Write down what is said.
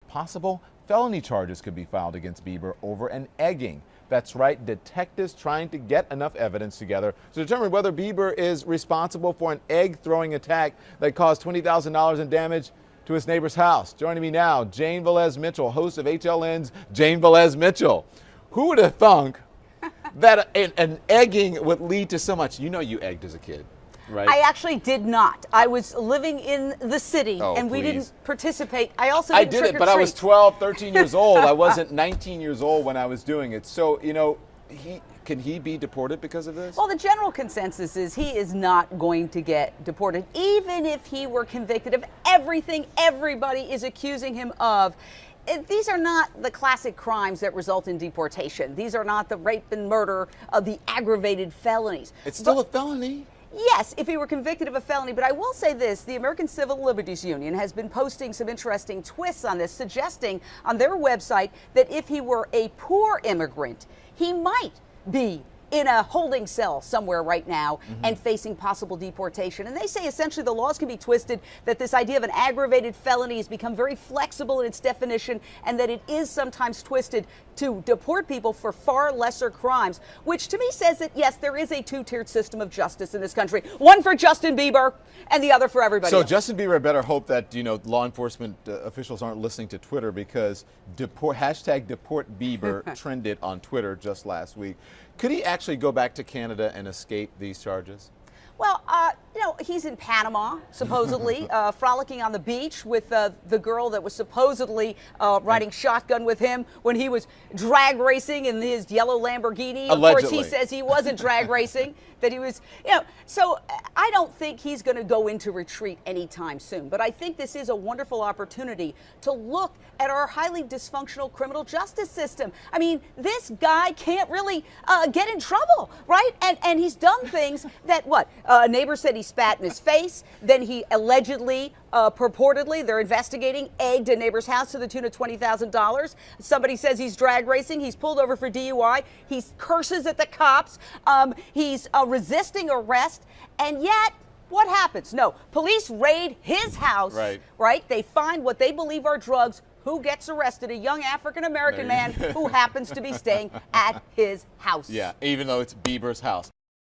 possible felony charges could be filed against Bieber over an egging. That's right, detectives trying to get enough evidence together to determine whether Bieber is responsible for an egg-throwing attack that caused $20,000 in damage to his neighbor's house. Joining me now, Jane Velez Mitchell, host of HLN's Jane Velez Mitchell. Who would have thunk that an egging would lead to so much? You know you egged as a kid, right? I actually did not. I was living in the city, and we didn't participate. I also didn't I did it, but I was 12, 13 years old. I wasn't 19 years old when I was doing it. So, you know, can he be deported because of this? Well, the general consensus is he is not going to get deported, even if he were convicted of everything everybody is accusing him of. These are not the classic crimes that result in deportation. These are not the rape and murder of the aggravated felonies. It's still a felony. Yes, if he were convicted of a felony. But I will say this, the American Civil Liberties Union has been posting some interesting twists on this, suggesting on their website that if he were a poor immigrant, he might be in a holding cell somewhere right now and facing possible deportation. And they say essentially the laws can be twisted, that this idea of an aggravated felony has become very flexible in its definition, and that it is sometimes twisted to deport people for far lesser crimes, which to me says that, yes, there is a two-tiered system of justice in this country. One for Justin Bieber and the other for everybody else. Justin Bieber better hope that, you know, law enforcement officials aren't listening to Twitter, because hashtag deport Bieber trended on Twitter just last week. Could he actually go back to Canada and escape these charges? Well, you know, he's in Panama, supposedly, frolicking on the beach with the girl that was supposedly riding shotgun with him when he was drag racing in his yellow Lamborghini. Allegedly. Of course, he says he wasn't drag racing, that he was, you know. So I don't think he's going to go into retreat anytime soon. But I think this is a wonderful opportunity to look at our highly dysfunctional criminal justice system. I mean, this guy can't really get in trouble, right? And he's done things that, a neighbor said he spat in his face. Then he allegedly, purportedly, they're investigating, egged a neighbor's house to the tune of $20,000. Somebody says he's drag racing. He's pulled over for DUI. He curses at the cops. He's resisting arrest. And yet, what happens? No, police raid his house, right? They find what they believe are drugs. Who gets arrested? A young African-American man who happens to be staying at his house. Yeah, even though it's Bieber's house.